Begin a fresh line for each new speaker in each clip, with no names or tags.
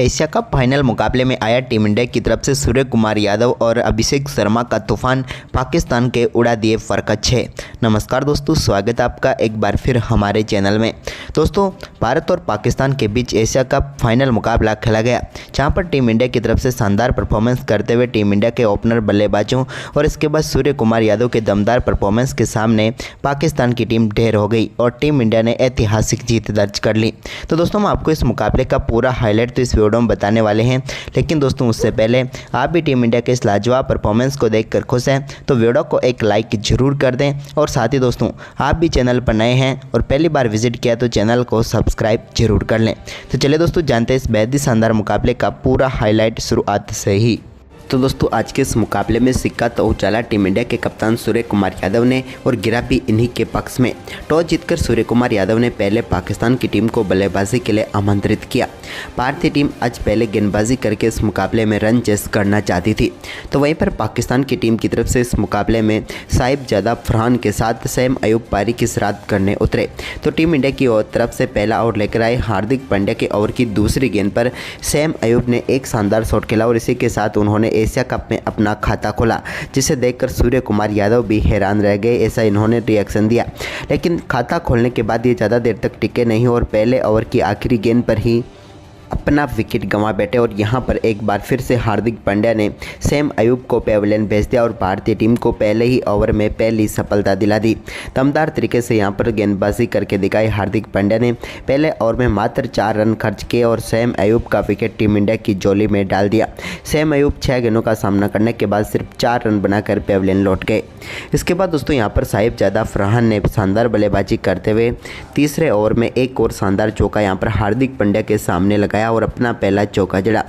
Asia cup final मुकाबले में आया टीम इंडिया की तरफ से सूर्य कुमार यादव और अभिषेक शर्मा का तूफान पाकिस्तान के उड़ा दिए फरकच्छे। नमस्कार दोस्तों, स्वागत है आपका एक बार फिर हमारे चैनल में। दोस्तों, भारत और पाकिस्तान के बीच एशिया कप फाइनल मुकाबला खेला गया, जहां पर टीम इंडिया की तरफ से शानदार परफॉर्मेंस करते हुए टीम इंडिया के ओपनर बल्लेबाजों और इसके बाद सूर्य कुमार यादव के दमदार परफॉर्मेंस के सामने पाकिस्तान की टीम ढेर हो गई और टीम इंडिया ने ऐतिहासिक जीत दर्ज कर ली। तो दोस्तों, हम आपको इस मुकाबले का पूरा हाईलाइट तो इस वीडियो में बताने वाले हैं, लेकिन दोस्तों उससे पहले आप भी टीम इंडिया के इस लाजवाब परफॉर्मेंस को देखकर खुश हैं तो वीडियो को एक लाइक जरूर कर दें। और साथ ही दोस्तों, आप भी चैनल पर नए हैं और पहली बार विजिट किया तो चैनल को सब्सक्राइब जरूर कर लें। तो चलिए दोस्तों, जानते हैं इस बेहद ही शानदार मुकाबले का पूरा हाईलाइट शुरुआत से ही। तो दोस्तों, आज के इस मुकाबले में सिक्का तो उछाला टीम इंडिया के कप्तान सूर्य कुमार यादव ने और गिरा भी इन्हीं के पक्ष में। टॉस जीतकर सूर्य कुमार यादव ने पहले पाकिस्तान की टीम को बल्लेबाजी के लिए आमंत्रित किया। भारतीय टीम आज पहले गेंदबाजी करके इस मुकाबले में रन चेस करना चाहती थी, तो वहीं पर पाकिस्तान की टीम की तरफ से इस मुकाबले में साहिबजादा फरहान के साथ सैम अयूब पारी की श्राद्ध करने उतरे। तो टीम इंडिया की तरफ से पहला ओवर लेकर आए हार्दिक पांड्या के ओवर की दूसरी गेंद पर सैम अयूब ने एक शानदार शॉट खेला और इसी के साथ उन्होंने एशिया कप में अपना खाता खोला, जिसे देखकर सूर्य कुमार यादव भी हैरान रह गए। ऐसा इन्होंने रिएक्शन दिया, लेकिन खाता खोलने के बाद ये ज़्यादा देर तक टिके नहीं और पहले ओवर की आखिरी गेंद पर ही अपना विकेट गंवा बैठे। और यहां पर एक बार फिर से हार्दिक पांड्या ने सैम अयूब को पेविलियन भेज दिया और भारतीय टीम को पहले ही ओवर में पहली सफलता दिला दी। दमदार तरीके से यहां पर गेंदबाजी करके दिखाई हार्दिक पांड्या ने पहले ओवर में मात्र 4 रन खर्च किए और सैम अयूब का विकेट टीम इंडिया की झोली में डाल दिया। सैम अयूब 6 गेंदों का सामना करने के बाद सिर्फ 4 रन बनाकर पेविलियन लौट गए। इसके बाद दोस्तों, यहाँ पर साहिबजादा फरहान ने शानदार बल्लेबाजी करते हुए तीसरे ओवर में एक और शानदार चौका यहाँ पर हार्दिक पांड्या के सामने लगाया और अपना पहला चौका जड़ा।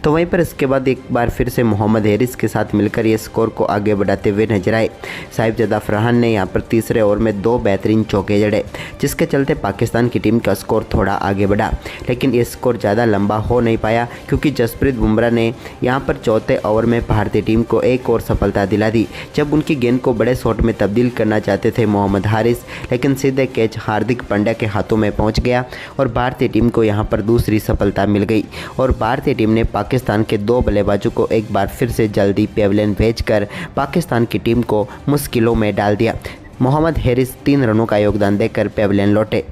तो वहीं पर इसके बाद एक बार फिर से मोहम्मद हैरिस के साथ मिलकर ये स्कोर को आगे बढ़ाते हुए नजर आए। साहिबजादा फरहान ने यहां पर तीसरे ओवर में 2 बेहतरीन चौके जड़े, जिसके चलते पाकिस्तान की टीम का स्कोर थोड़ा आगे बढ़ा, लेकिन ये स्कोर ज़्यादा लंबा हो नहीं पाया क्योंकि जसप्रीत बुमराह ने यहां पर चौथे ओवर में भारतीय टीम को एक और सफलता दिला दी। जब उनकी गेंद को बड़े शॉट में तब्दील करना चाहते थे मोहम्मद हारिस, लेकिन सीधे कैच हार्दिक पांड्या के हाथों में पहुंच गया और भारतीय टीम को यहां पर दूसरी सफलता मिल गई। और भारतीय टीम ने पाकिस्तान के 2 बल्लेबाजों को एक बार फिर से जल्दी पेविलियन भेजकर पाकिस्तान की टीम को मुश्किलों में डाल दिया। मोहम्मद हैरिस 3 रनों का योगदान देकर पेविलियन लौटे।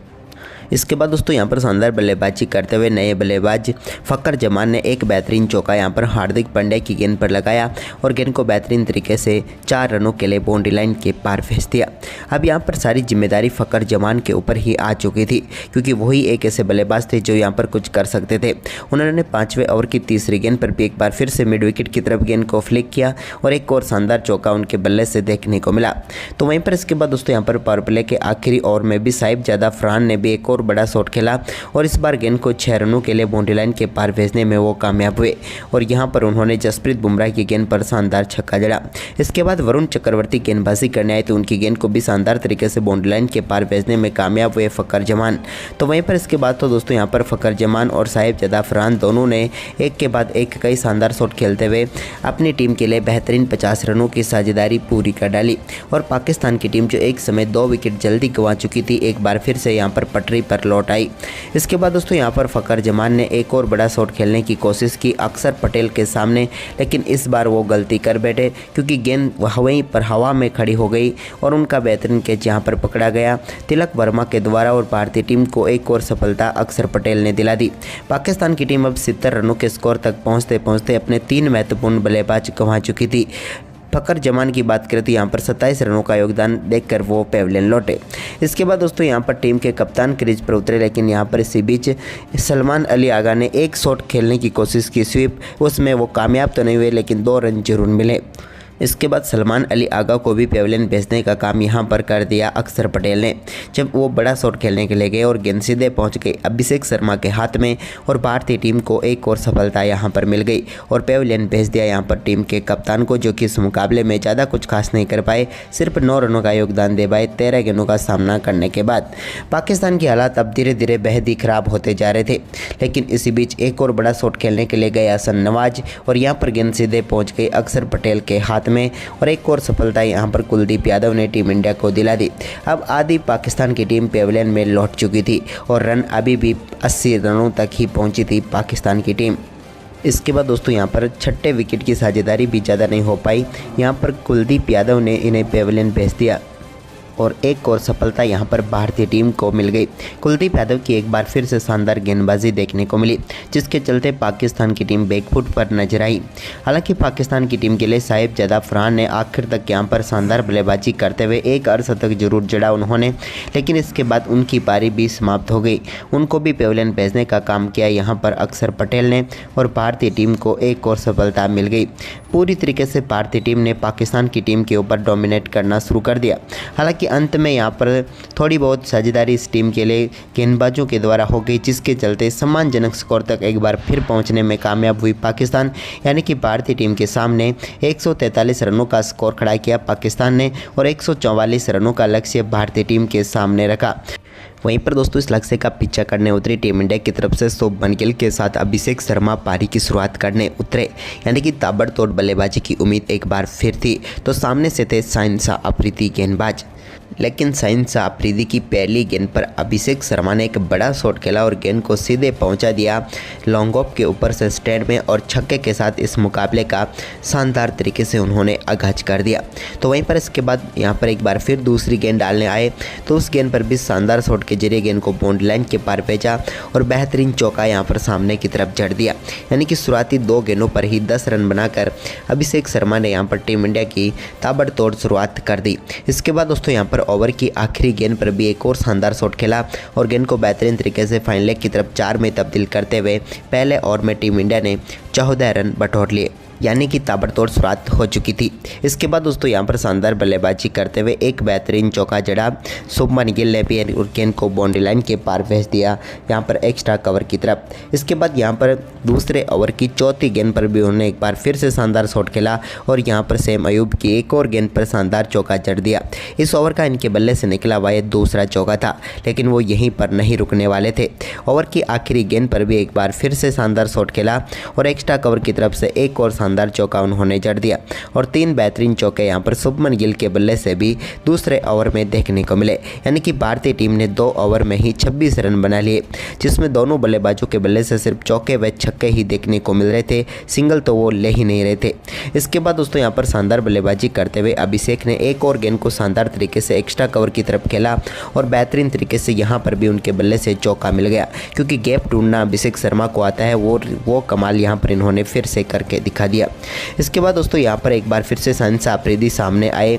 इसके बाद दोस्तों, यहाँ पर शानदार बल्लेबाजी करते हुए नए बल्लेबाज फ़खर जमान ने एक बेहतरीन चौका यहाँ पर हार्दिक पांड्या की गेंद पर लगाया और गेंद को बेहतरीन तरीके से 4 रनों के लिए बाउंड्री लाइन के पार भेज दिया। अब यहाँ पर सारी जिम्मेदारी फ़खर जमान के ऊपर ही आ चुकी थी, क्योंकि वही एक ऐसे बल्लेबाज थे जो यहाँ पर कुछ कर सकते थे। उन्होंने 5वें ओवर की तीसरी गेंद पर भी एक बार फिर से मिड विकेट की तरफ गेंद को फ्लिक किया और एक और शानदार चौका उनके बल्ले से देखने को मिला। तो वहीं पर इसके बाद दोस्तों, यहाँ पर पावर प्ले के आखिरी ओवर में भी साहिबजादा फरहान ने भी एक और बड़ा शॉट खेला और इस बार गेंद को 6 रनों के लिए बाउंड्री लाइन के पार भेजने में वो कामयाब हुए और यहां पर उन्होंने जसप्रीत बुमराह की गेंद पर शानदार छक्का जड़ा। इसके बाद वरुण चक्रवर्ती गेंदबाजी करने आए तो उनकी गेंद को भी शानदार तरीके से बाउंड्री लाइन के पार भेजने में कामयाब हुए फ़खर जमान। तो वहीं पर इसके बाद तो दोस्तों, यहाँ पर फ़खर जमान और साहिबजादा फरहान दोनों ने एक के बाद एक कई शानदार शॉट खेलते हुए अपनी टीम के लिए बेहतरीन 50 रनों की साझेदारी पूरी कर डाली और पाकिस्तान की टीम जो एक समय 2 विकेट जल्दी गंवा चुकी थी, एक बार फिर से यहाँ पर पटरी पर लौट आई। इसके बाद दोस्तों, यहाँ पर फ़खर जमान ने एक और बड़ा शॉट खेलने की कोशिश की अक्षर पटेल के सामने, लेकिन इस बार वो गलती कर बैठे क्योंकि गेंद वहीं पर हवा में खड़ी हो गई और उनका बेहतरीन कैच यहाँ पर पकड़ा गया तिलक वर्मा के द्वारा और भारतीय टीम को एक और सफलता अक्षर पटेल ने दिला दी। पाकिस्तान की टीम अब 70 रनों के स्कोर तक पहुँचते पहुँचते अपने 3 महत्वपूर्ण बल्लेबाज गंवा चुकी थी। फ़खर जमान की बात करें तो यहाँ पर 27 रनों का योगदान देकर वो पेविलियन लौटे। इसके बाद दोस्तों, यहाँ पर टीम के कप्तान क्रीज पर उतरे, लेकिन यहाँ पर इसी बीच सलमान अली आगा ने एक शॉट खेलने की कोशिश की स्वीप, उसमें वो कामयाब तो नहीं हुए लेकिन 2 रन जरूर मिले। इसके बाद सलमान अली आगा को भी पेविलियन भेजने का काम यहां पर कर दिया अक्षर पटेल ने, जब वो बड़ा शॉट खेलने के लिए गए और गेंद सीधे पहुंच गई अभिषेक शर्मा के हाथ में और भारतीय टीम को एक और सफलता यहां पर मिल गई और पेविलियन भेज दिया यहां पर टीम के कप्तान को, जो कि इस मुकाबले में ज़्यादा कुछ खास नहीं कर पाए, सिर्फ 9 रनों का योगदान दे पाए 13 गेंदों का सामना करने के बाद। पाकिस्तान की हालात अब धीरे धीरे बेहद ही खराब होते जा रहे थे, लेकिन इसी बीच एक और बड़ा शॉट खेलने के लिए गए हसन नवाज और यहाँ पर गेंद सीधे पहुँच गई अक्षर पटेल के हाथ में और एक और सफलता यहां पर कुलदीप यादव ने टीम इंडिया को दिला दी। अब आधी पाकिस्तान की टीम पेविलियन में लौट चुकी थी और रन अभी भी 80 रनों तक ही पहुंची थी पाकिस्तान की टीम। इसके बाद दोस्तों यहाँ पर छठे विकेट की साझेदारी भी ज़्यादा नहीं हो पाई। यहाँ पर कुलदीप यादव ने इन्हें पेविलियन भेज दिया और एक और सफलता यहाँ पर भारतीय टीम को मिल गई। कुलदीप यादव की एक बार फिर से शानदार गेंदबाजी देखने को मिली, जिसके चलते पाकिस्तान की टीम बैकफुट पर नजर आई। हालांकि पाकिस्तान की टीम के लिए साहिबजादा फरहान ने आखिर तक यहाँ पर शानदार बल्लेबाजी करते हुए एक अर्धशतक जरूर जड़ा उन्होंने, लेकिन इसके बाद उनकी पारी भी समाप्त हो गई। उनको भी पेविलियन भेजने का काम किया यहाँ पर अक्षर पटेल ने और भारतीय टीम को एक और सफलता मिल गई। पूरी तरीके से भारतीय टीम ने पाकिस्तान की टीम के ऊपर डोमिनेट करना शुरू कर दिया। हालांकि अंत में यहाँ पर थोड़ी बहुत साझेदारी इस टीम के लिए गेंदबाजों के द्वारा हो गई, जिसके चलते सम्मानजनक स्कोर तक एक बार फिर पहुंचने में कामयाब हुई पाकिस्तान। यानी कि भारतीय टीम के सामने 143 रनों का स्कोर खड़ा किया पाकिस्तान ने और 144 रनों का लक्ष्य भारतीय टीम के सामने रखा। वहीं पर दोस्तों इस लक्ष्य का पीछा करने उतरी टीम इंडिया की तरफ से शुभमन गिल के साथ अभिषेक शर्मा पारी की शुरुआत करने उतरे। यानी कि ताबड़तोड़ बल्लेबाजी की उम्मीद एक बार फिर थी। तो सामने से थे शाहिन शाह अफरीदी गेंदबाज, लेकिन शाहिन शाह अफरीदी की पहली गेंद पर अभिषेक शर्मा ने एक बड़ा शॉट खेला और गेंद को सीधे पहुंचा दिया लॉन्ग ऑफ के ऊपर से स्टैंड में और छक्के के साथ इस मुकाबले का शानदार तरीके से उन्होंने आगाज कर दिया। तो वहीं पर इसके बाद यहां पर एक बार फिर दूसरी गेंद डालने आए तो उस गेंद पर भी शानदार शॉट के जरिए गेंद को बाउंड्री लाइन के पार भेजा और बेहतरीन चौका यहां पर सामने की तरफ जड़ दिया। यानी कि शुरुआती 2 गेंदों पर ही 10 रन बनाकर अभिषेक शर्मा ने यहां पर टीम इंडिया की ताबड़तोड़ शुरुआत कर दी। इसके बाद दोस्तों यहां पर ओवर की आखिरी गेंद पर भी एक और शानदार शॉट खेला और गेंद को बेहतरीन तरीके से फाइन लेग की तरफ 4 में तब्दील करते हुए पहले ओवर में टीम इंडिया ने 14 रन बटोर लिए। यानी कि ताबड़तोड़ शुरुआत हो चुकी थी। इसके बाद दोस्तों यहाँ पर शानदार बल्लेबाजी करते हुए एक बेहतरीन चौका जड़ा शुभमन गिल ने भी गेंद को बाउंड्री लाइन के पार भेज दिया यहाँ पर एक्स्ट्रा कवर की तरफ। इसके बाद यहाँ पर दूसरे ओवर की चौथी गेंद पर भी उन्होंने एक बार फिर से शानदार शॉट खेला और यहाँ पर सेम अयूब की एक और गेंद पर शानदार चौका जड़ दिया। इस ओवर का इनके बल्ले से निकला हुआ ये दूसरा चौका था, लेकिन वो यहीं पर नहीं रुकने वाले थे। ओवर की आखिरी गेंद पर भी एक बार फिर से शानदार शॉट खेला और एक्स्ट्रा कवर की तरफ से एक और शानदार चौका उन्होंने जड़ दिया और 3 बेहतरीन चौके यहां पर शुभमन गिल के बल्ले से भी दूसरे ओवर में देखने को मिले। यानी कि भारतीय टीम ने 2 ओवर में ही 26 रन बना लिए, जिसमें दोनों बल्लेबाजों के बल्ले से सिर्फ चौके व छक्के ही देखने को मिल रहे थे, सिंगल तो वो ले ही नहीं रहे थे। इसके बाद दोस्तों यहां पर शानदार बल्लेबाजी करते हुए अभिषेक ने एक और गेंद को शानदार तरीके से एक्स्ट्रा कवर की तरफ खेला और बेहतरीन तरीके से यहां पर भी उनके बल्ले से चौका मिल गया, क्योंकि गैप ढूंढना अभिषेक शर्मा को आता है, वो कमाल यहां पर इन्होंने फिर से करके दिखा दिया। इसके बाद दोस्तों यहाँ पर एक बार फिर से शाहिन शाह अफरीदी सामने आए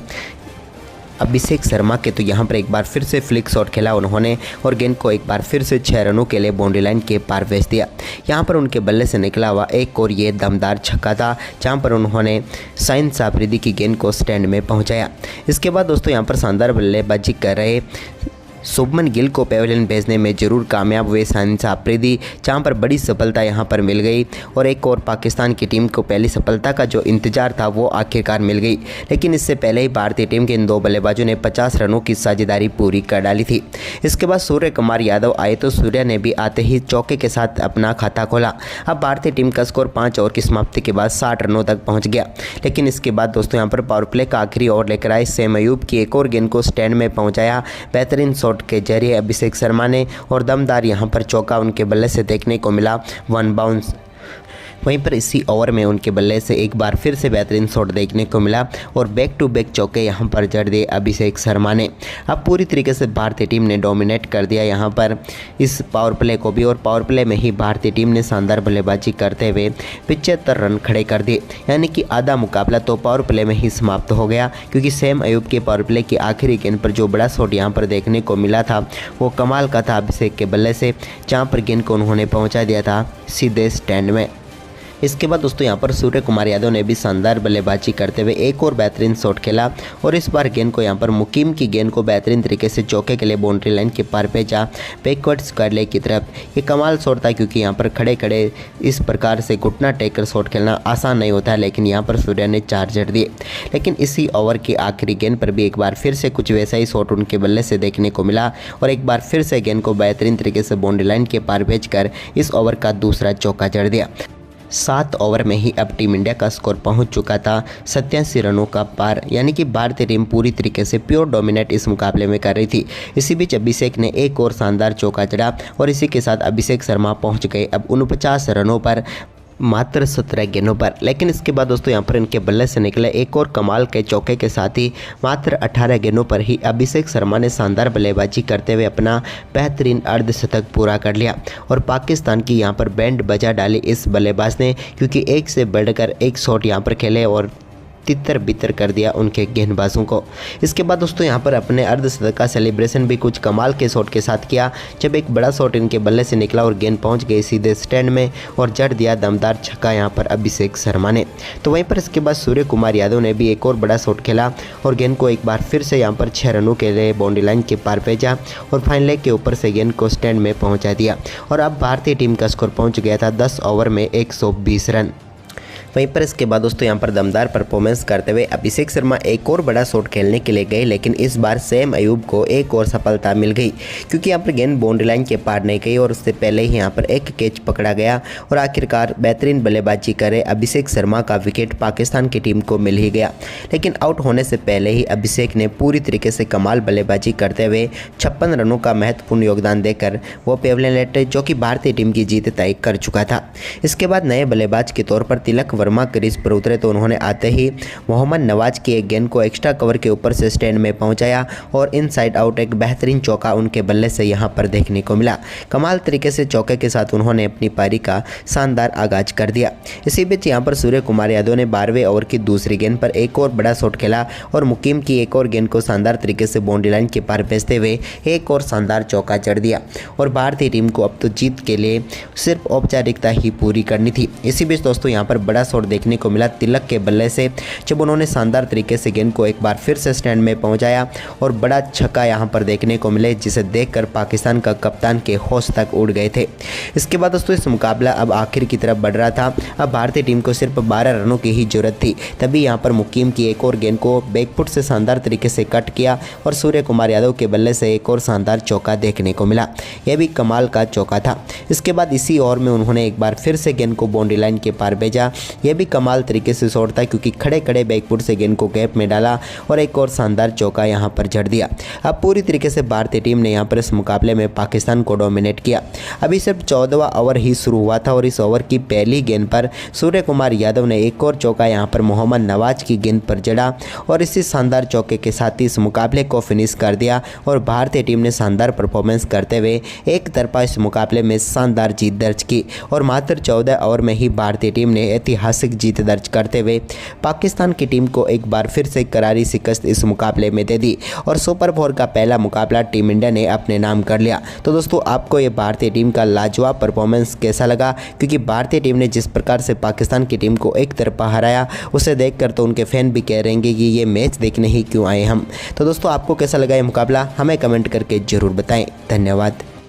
अभिषेक शर्मा के, तो यहाँ पर एक बार फिर से फ्लिक शॉट खेला उन्होंने और गेंद को एक बार फिर से 6 रनों के लिए बाउंड्री लाइन के पार भेज दिया। यहाँ पर उनके बल्ले से निकला हुआ एक और ये दमदार छक्का था, जहाँ पर उन्होंने शाहिन शाह अफरीदी की गेंद को स्टैंड में पहुँचाया। इसके बाद दोस्तों यहाँ पर शानदार बल्लेबाजी कर रहे शुभमन गिल को पेविलियन भेजने में जरूर कामयाब हुए शाहिन शाह अफरीदी, जहां पर बड़ी सफलता यहां पर मिल गई और एक और पाकिस्तान की टीम को पहली सफलता का जो इंतजार था वो आखिरकार मिल गई। लेकिन इससे पहले ही भारतीय टीम के इन 2 बल्लेबाजों ने 50 रनों की साझेदारी पूरी कर डाली थी। इसके बाद सूर्य कुमार यादव आए तो सूर्य ने भी आते ही चौके के साथ अपना खाता खोला। अब भारतीय टीम का स्कोर 5 ओवर की समाप्ति के बाद 60 रनों तक पहुँच गया। लेकिन इसके बाद दोस्तों यहाँ पर पावर प्ले का आखिरी ओवर लेकर आए सेम अयूब की एक और गेंद को स्टैंड में पहुँचाया बेहतरीन शॉट के जरिए अभिषेक शर्मा ने और दमदार यहां पर चौका उनके बल्ले से देखने को मिला 1 बाउंस। वहीं पर इसी ओवर में उनके बल्ले से एक बार फिर से बेहतरीन शॉट देखने को मिला और बैक टू बैक चौके यहां पर जड़ दिए अभिषेक शर्मा ने। अब पूरी तरीके से भारतीय टीम ने डोमिनेट कर दिया यहां पर इस पावर प्ले को भी और पावर प्ले में ही भारतीय टीम ने शानदार बल्लेबाजी करते हुए 75 रन खड़े कर दिए। यानी कि आधा मुकाबला तो पावर प्ले में ही समाप्त हो गया, क्योंकि सेम अयूब के पावर प्ले की आखिरी गेंद पर जो बड़ा शॉट यहाँ पर देखने को मिला था वो कमाल का था अभिषेक के बल्ले से, जहाँ पर गेंद को उन्होंने पहुँचा दिया था सीधे स्टैंड में। इसके बाद दोस्तों यहाँ पर सूर्य कुमार यादव ने भी शानदार बल्लेबाजी करते हुए एक और बेहतरीन शॉट खेला और इस बार गेंद को यहाँ पर मुकीम की गेंद को बेहतरीन तरीके से चौके के लिए बाउंड्री लाइन के पार भेजा बैकवर्ड स्क्वायर लेग की तरफ। ये कमाल शॉट था, क्योंकि यहाँ पर खड़े खड़े इस प्रकार से घुटना टेक कर शॉट खेलना आसान नहीं होता है, लेकिन यहाँ पर सूर्य ने 4 जड़ दिए। लेकिन इसी ओवर की आखिरी गेंद पर भी एक बार फिर से कुछ वैसा ही शॉट उनके बल्ले से देखने को मिला और एक बार फिर से गेंद को बेहतरीन तरीके से बाउंड्री लाइन के पार भेजकर इस ओवर का दूसरा चौका जड़ दिया। 7 ओवर में ही अब टीम इंडिया का स्कोर पहुंच चुका था 87 रनों का पार। यानी कि भारतीय टीम पूरी तरीके से प्योर डोमिनेट इस मुकाबले में कर रही थी। इसी बीच अभिषेक ने एक और शानदार चौका जड़ा और इसी के साथ अभिषेक शर्मा पहुंच गए अब 49 रनों पर मात्र 17 गेंदों पर। लेकिन इसके बाद दोस्तों यहाँ पर इनके बल्ले से निकले एक और कमाल के चौके के साथ ही मात्र 18 गेंदों पर ही अभिषेक शर्मा ने शानदार बल्लेबाजी करते हुए अपना बेहतरीन अर्धशतक पूरा कर लिया और पाकिस्तान की यहाँ पर बैंड बजा डाली इस बल्लेबाज ने, क्योंकि एक से बढ़कर एक शॉट यहाँ पर खेले और तितर बितर कर दिया उनके गेंदबाजों को। इसके बाद दोस्तों यहाँ पर अपने अर्धशतक का सेलिब्रेशन भी कुछ कमाल के शॉट के साथ किया, जब एक बड़ा शॉट इनके बल्ले से निकला और गेंद पहुंच गई सीधे स्टैंड में और जड़ दिया दमदार छक्का यहाँ पर अभिषेक शर्मा ने। तो वहीं पर इसके बाद सूर्य कुमार यादव ने भी एक और बड़ा शॉट खेला और गेंद को एक बार फिर से यहाँ पर 6 रनों के लिए बाउंड्री लाइन के पार भेजा और फाइन लेग के ऊपर से गेंद को स्टैंड में पहुँचा दिया और अब भारतीय टीम का स्कोर पहुँच गया था 10 ओवर में 120 रन। वहीं पर इसके बाद दोस्तों यहाँ पर दमदार परफॉर्मेंस करते हुए अभिषेक शर्मा एक और बड़ा शॉट खेलने के लिए गए, लेकिन इस बार सैम अयूब को एक और सफलता मिल गई, क्योंकि यहाँ पर गेंद बाउंड्री लाइन के पार नहीं गई और उससे पहले ही यहाँ पर एक कैच पकड़ा गया और आखिरकार बेहतरीन बल्लेबाजी करे अभिषेक शर्मा का विकेट पाकिस्तान की टीम को मिल ही गया। लेकिन आउट होने से पहले ही अभिषेक ने पूरी तरीके से कमाल बल्लेबाजी करते हुए 56 रनों का महत्वपूर्ण योगदान देकर वो पेवलियन लेटे, जो कि भारतीय टीम की जीत तय कर चुका था। इसके बाद नए बल्लेबाज के तौर पर तिलक वर्मा क्रीज पर उतरे तो उन्होंने आते ही मोहम्मद नवाज की एक गेंद को एक्स्ट्रा कवर के ऊपर से स्टैंड में पहुंचाया और इनसाइड आउट एक बेहतरीन चौका उनके बल्ले से यहां पर देखने को मिला। कमाल तरीके से चौके के साथ उन्होंने अपनी पारी का शानदार आगाज कर दिया। इसी बीच यहां पर सूर्य कुमार यादव ने 12वें ओवर की दूसरी गेंद पर एक और बड़ा शॉट खेला और मुकीम की एक और गेंद को शानदार तरीके से बाउंड्री लाइन के पार भेजते हुए एक और शानदार चौका जड़ दिया और भारतीय टीम को अब तो जीत के लिए सिर्फ औपचारिकता ही पूरी करनी थी। इसी बीच दोस्तों यहाँ पर बड़ा शॉट देखने को मिला तिलक के बल्ले से, जब उन्होंने शानदार तरीके से गेंद को एक बार फिर से स्टैंड में पहुंचाया और बड़ा छक्का यहां पर देखने को मिले, जिसे देखकर पाकिस्तान का कप्तान के होश तक उड़ गए थे। इसके बाद दोस्तों इस मुकाबला अब आखिर की तरफ बढ़ रहा था। अब भारतीय टीम को सिर्फ 12 रनों की ही जरूरत थी, तभी यहां पर मुकीम की एक और गेंद को बैकफुट से शानदार तरीके से कट किया और सूर्य कुमार यादव के बल्ले से एक और शानदार चौका देखने को मिला। यह भी कमाल का चौका था। इसके बाद इसी ओवर में उन्होंने एक बार फिर से गेंद को बाउंड्री लाइन के पार भेजा। यह भी कमाल तरीके से शॉट था, क्योंकि खड़े खड़े बैकफुट से गेंद को गैप में डाला और एक और शानदार चौका यहां पर जड़ दिया। अब पूरी तरीके से भारतीय टीम ने यहां पर इस मुकाबले में पाकिस्तान को डोमिनेट किया। अभी सिर्फ 14वां ओवर ही शुरू हुआ था और इस ओवर की पहली गेंद पर सूर्य कुमार यादव ने एक और चौका यहां पर मोहम्मद नवाज की गेंद पर जड़ा और इसी शानदार चौके के साथ ही इस मुकाबले को फिनिश कर दिया और भारतीय टीम ने शानदार परफॉर्मेंस करते हुए एक तरफा इस मुकाबले में शानदार जीत दर्ज की और मात्र 14 ओवर में ही भारतीय टीम ने ऐतिहासिक जीत दर्ज करते हुए पाकिस्तान की टीम को एक बार फिर से करारी शिकस्त इस मुकाबले में दे दी और सुपर 4 का पहला मुकाबला टीम इंडिया ने अपने नाम कर लिया। तो दोस्तों आपको ये भारतीय टीम का लाजवाब परफॉर्मेंस कैसा लगा, क्योंकि भारतीय टीम ने जिस प्रकार से पाकिस्तान की टीम को एक तरफा हराया उसे देखकर तो उनके फैन भी कह रहेंगे कि ये मैच देखने ही क्यों आए हम। तो दोस्तों आपको कैसा लगा ये मुकाबला, हमें कमेंट करके जरूर बताएं। धन्यवाद।